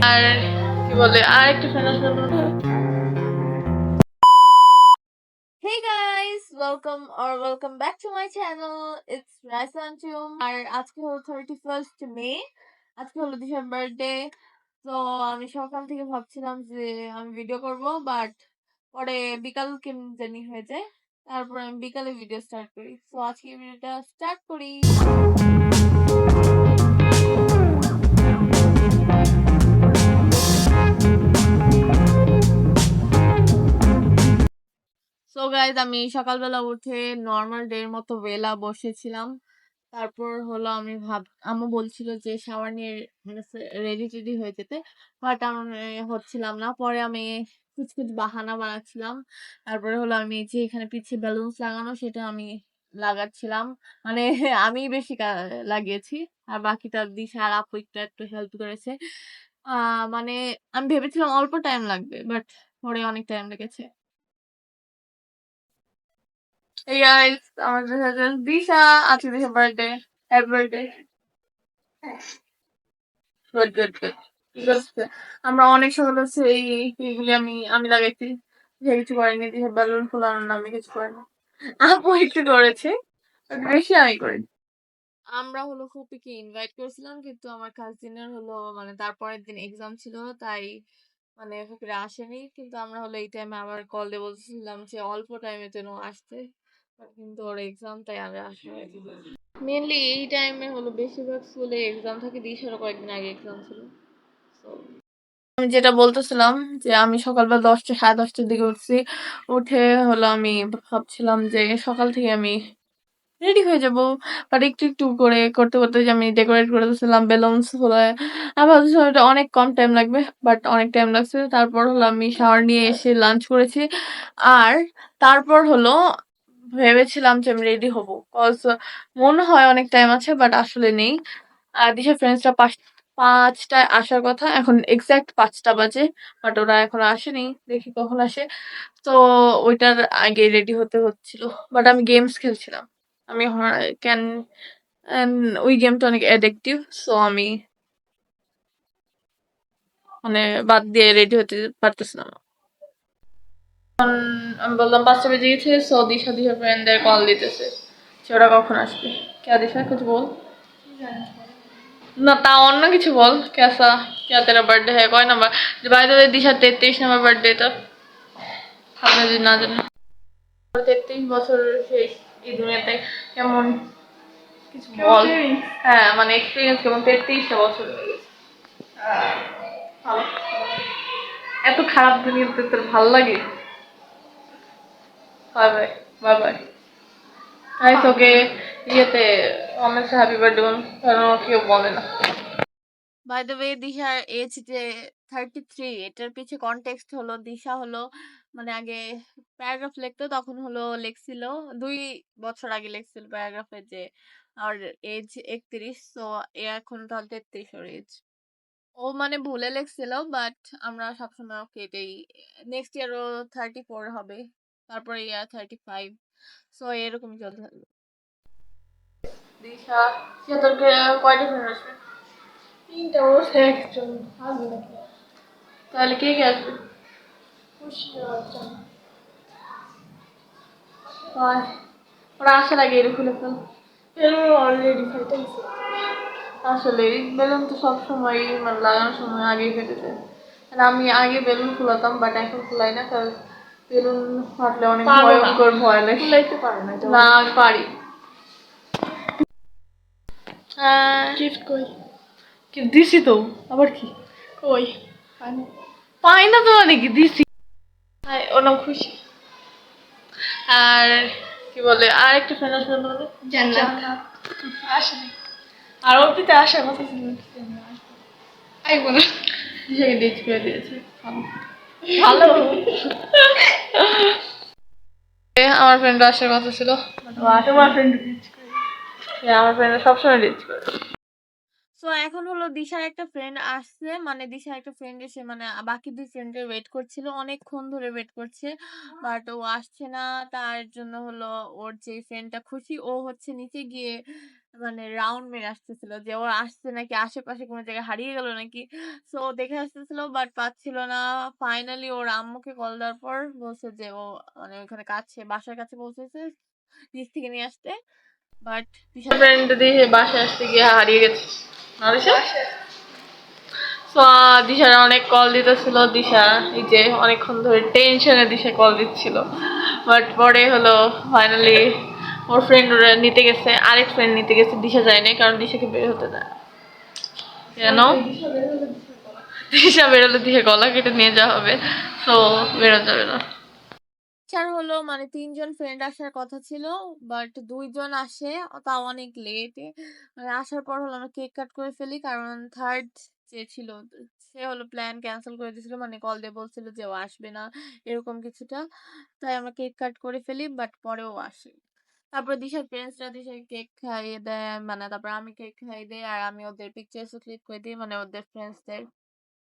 আর কি বলে আর একটা ফ্রেন্ড আসবে। Hey guys, welcome back to my channel. It's Raisa Antium. আর আজকে হলো 31st May. আজকে হলো দিশার বার্থডে। তো আমি সকাল থেকে ভাবছিলাম যে আমি ভিডিও করব, বাট পরে বিকাল কেমন জানি হয়ে যায়। তারপর আমি বিকালে ভিডিও স্টার্ট করি। তো আজকে ভিডিওটা স্টার্ট করি। সো গাইজ আমি সকালবেলা উঠে নর্মাল ডে এর মতো বেলা বসেছিলাম। তারপর হলো আমি আম্মু বলছিল যে শাওয়ার নিয়ে রেডি টেডি হয়ে যেতে, বাট আমি হচ্ছিলাম না। পরে আমি কুछ বাহানা বানাচ্ছিলাম। তারপরে হলো আমি যে এখানে পিছিয়ে বেলুনস লাগানো সেটা আমি লাগাচ্ছিলাম, মানে আমি বেশি লাগিয়েছি। আর বাকিটা দিশা আর আপু একটু একটু হেল্প করেছে। মানে আমি ভেবেছিলাম অল্প টাইম লাগবে, বাট পরে অনেক টাইম লেগেছে। Hey guys, আমাদের সাথে দিশা। আজকে দিশার birthday. Happy birthday. Good good good. ঠিক আছে, আমরা অনেক সকাল হচ্ছে এইগুলি আমি আমি লাগাইছি। দিশা কিছু করেনি, দিশা বেলুন ফুলানোর না, আমি কিছু করিনি। আপু একটু করেছে, but বেশি আমি করিনি। আমরা হলো ফুপিকে ইনভাইট করেছিলাম, কিন্তু আমার কাজিনের হলো মানে তারপরের দিন এক্সাম ছিল, তাই মানে ফুপিরা আসেনি। কিন্তু আমরা হলো এই টাইমে আবার কল দিয়ে বলছিলাম যে অল্প টাইমের জন্য আসতে, কিন্তু ওর এক্সাম তাই আমরা আসা হয়নি। মেনলি এই টাইমে হলো বেশিরভাগ স্কুলে এক্সাম থাকে, দিশারও কয়েকদিন আগে এক্সাম ছিল। So, আমি যেটা বলতেছিলাম যে আমি সকালবেলা 10টা 10:30টার দিকে উঠছি। উঠে হলো আমি ভাবছিলাম যে সকাল থেকে আমি রেডি হয়ে যাব, বাট একটু একটু করে করতে করতে যে আমি ডেকোরেট করতেছিলাম বেলুনস হলে আমি ভাবছিলাম এটা অনেক কম টাইম লাগবে, বাট অনেক টাইম লাগছে। তারপর হলো আমি শাওয়ার নিয়ে এসে লাঞ্চ করেছি। আর তারপর হলো ভেবেছিলাম যে আমি রেডি হব, কজ মনে হয় অনেক টাইম আছে, বাট আসলে নেই। আর দিশা ফ্রেন্ডসরা 5টায় আসার কথা, এখন এক্সাক্ট 5টা বাজে, বাট ওরা এখন আসেনি, দেখি কখন আসে। তো ওইটার আগে রেডি হতে হচ্ছিল, বাট আমি গেমস খেলছিলাম। আমি ক্যান ওই গেমটা অনেক অ্যাডিকটিভ, সো আমি মানে বাদ দিয়ে রেডি হতে পারতেছিলাম না। আমি বললাম 5টা বেজে গেছে, সো দিশা দিশা ফ্রেন্ডদের কল দিতেছে যে ওরা কখন আসবে। কে দিশা কিছু বল না, তা অন্য কিছু বল। कैसा क्या तेरा बर्थडे है, কয় number? By the way Disha 33 number birthday এটা, আপনি যদি না জানেন। 33 বছর শেষ এই দুনিয়াতে, কেমন কিছু বল। হ্যাঁ মানে এক্সপিরিয়েন্স কেমন, 33টা বছর হয়ে গেছে। ভালো। এত খারাপ দুনিয়াতে তোর ভাল লাগে? Bye bye, bye bye. আইস ওকে, ইয়েতে আমার হ্যাপি বার্থডে বল, কারণ ও কেউ বলে না। বাই দ্য ওয়ে দিশার এজ যে 33, এটার পিছে কনটেক্সট হলো দিশা হলো মানে আগে প্যারাগ্রাফ লিখতো, তখন হলো লেখছিল 2 বছর আগে লেখছিল প্যারাগ্রাফে যে আর এজ 31, তো এ এখন তাহলে 33 ওর এজ। ও মানে ভুলে লেখছিল, বাট আমরা সবসময় ওকে এটাই, নেক্সট ইয়ার ও 34 হবে, তারপরে ইয়ার 35, সো এরকমই চলতে থাকবে। দিশা সে তোকে কয়টা ফ্রেন্ড আসবে? 3টা বসে একজন আসবে নাকি? তাহলে কে কে আসবে? খুশি হয়, ওরা আসার আগে এটা খুলে ফেল। বেলুন অলরেডি ফাইটে গেছে। আসলে বেলুন তো সবসময় মানে লাগানোর সময় আগেই ফেটে যায়। আর আমি আগে বেলুন ফুলাতাম, বাট এখন ফুলাই না, কারণ বেলুন ফাটলে অনেক ভয়ঙ্কর ভয় লাগে। ফুলাইতে পারো না? না আমি পারি। গিফট কই? গিফট দিছি তো, আবার কি? কই? পাই না তো, মানে কি দিছি। ওর নাম খুশি। আর কি বলে আর একটা ফ্রেন্ড আসবে তোমাদের, জান্নাত। আসেনি, আর অর্পিতা আসার কথা ছিল, আইবো না, হিসেবে ডিচ করে দিয়েছে। ভালো আমার ফ্রেন্ড আসার কথা ছিল, তোমার ফ্রেন্ড ডিচ করে? হ্যাঁ আমার ফ্রেন্ড সবসময় ডিচ করে। সো এখন হলো দিশার একটা ফ্রেন্ড আসছে, মানে দিশার একটা ফ্রেন্ড এসে মানে বাকি 2 ফ্রেন্ডের ওয়েট করছিল। অনেকক্ষণ ধরে ওয়েট করছে। বাট ও আসছে না। তার জন্য হলো ওর যে ফ্রেন্ডটা খুশি ও হচ্ছে নিচে গিয়ে মানে রাউন্ড মেরে আসতেছিল যে ও আসছে নাকি আশেপাশে কোনো জায়গায় হারিয়ে গেল নাকি। সো ও দেখে আসতেছিল বাট পাচ্ছিল না। ফাইনালি ওর আম্মুকে কল দেওয়ার পর বলছে যে ও মানে ওখানে কাছে বাসার কাছে পৌঁছেছে নিচ থেকে নিয়ে আসতে। বাট দিশার ফ্রেন্ড দিয়ে বাসায় আসতে গিয়ে হারিয়ে গেছে। সো দিশার অনেক কল দিতেছিল। দিশা এই যে অনেকক্ষণ ধরে টেনশনে দিশা কল দিচ্ছিল। বাট পরে হলো ফাইনালি ওর ফ্রেন্ড ওরা নিতে গেছে, আরেক ফ্রেন্ড নিতে গেছে, দিশা যায়নি কারণ দিশাকে বের হতে দেয়। কেন? দিশা বেরোলে দিশা গলা কেটে নিয়ে যাওয়া হবে। তো বেরো যাবে না। আসার হলো মানে 3 জন ফ্রেন্ড আসার কথা ছিল বাট 2 জন আসে, তাও অনেক লেট। মানে আসার পর হলো আমরা কেক কাট করে ফেলি কারণ থার্ড যে ছিল সে হলো প্ল্যান ক্যান্সেল করে দিয়েছিল, মানে কল দিয়ে বলছিল যে ও আসবে না এরকম কিছুটা। তাই আমরা কেক কাট করে ফেলি বাট পরেও আসে। তারপর দিশার ফ্রেন্ডসরা দিশাকে কেক খাইয়ে দেয়, মানে তারপর আমি কেক খাইয়ে দিই আর আমি ওদের পিকচার্সও ক্লিক করে দিই, মানে ওদের ফ্রেন্ডসদের।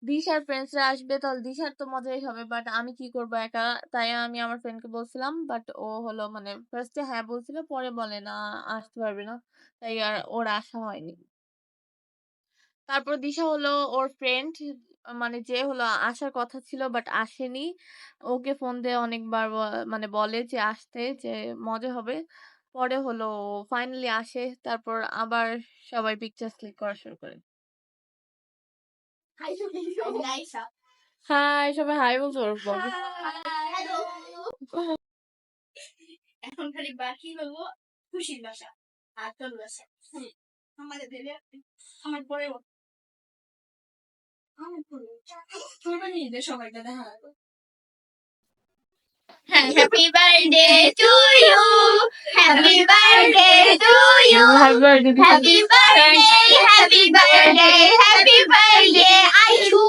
দিশার ফ্রেন্ডসরা আসবে তাহলে দিশার তো মজাই হবে বাট আমি কি করব একা। তাই আমি আমার ফ্রেন্ডকে বলছিলাম বাট ও হলো মানে ফার্স্টে হ্যাঁ বলছিল পরে বলে না আসতে পারবে না। তাই আর ওর আসা হয়নি। তারপর দিশা হলো ওর ফ্রেন্ড মানে যে হলো আসার কথা ছিল বাট আসেনি, ওকে ফোন দিয়ে অনেকবার মানে বলে যে আসতে যে মজা হবে। পরে হলো ফাইনালি আসে, তারপর আবার সবাই পিকচার ক্লিক করা শুরু করে। হাই সবাই হাই বলতে পারবো। এখন খালি বাকি হলো খুশির বাসা আর তোর বাসা। আমাদের ভেবে আমার পরে আমার পরে তোর বানিয়ে সবাইকে দেখা Happy birthday to you. Happy birthday to you. Happy birthday. Happy birthday. Happy birthday. Happy birthday. আইশু।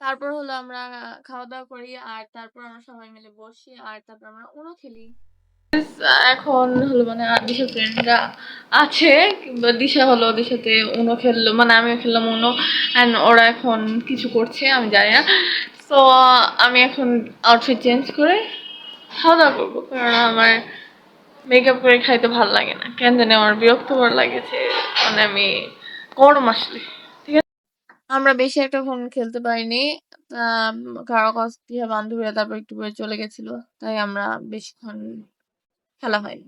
তারপর হলো আমরা খাওয়া দাওয়া করি আর তারপর আমরা সবাই মিলে বসি আর তারপর আমরা উনো খেলি। এখন হলো মানে দিশার ফ্রেন্ডরা আছে কিংবা দিশা হলো ওদের সাথে উনো খেললো, মানে আমিও খেললাম উনো অ্যান্ড ওরা এখন কিছু করছে আমি জানি না। তো আমি এখন আউটফিট চেঞ্জ করে খাওয়া দাওয়া করবো কারণ আমার মেকআপ করে খাইতে ভালো লাগে না, কেন জানি আমার বিরক্তকর লাগেছে, মানে আমি গরম আসলে। ঠিক আছে, আমরা বেশি একটা ফোন খেলতে পারিনি। আহ কারো কাছ দিয়ে বান্ধবীরা তারপর একটু পরে চলে গেছিল, তাই আমরা বেশিক্ষণ খেলা হয়নি।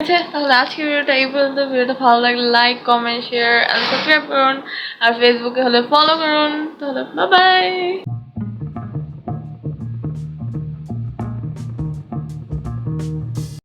আচ্ছা তাহলে আজকের ভিডিওটা এই পর্যন্ত। ভিডিওটা ভালো লাগলে লাইক কমেন্ট শেয়ার আর সাবস্ক্রাইব করুন আর ফেসবুকে হলে ফলো করুন। তাহলে বাই বাই।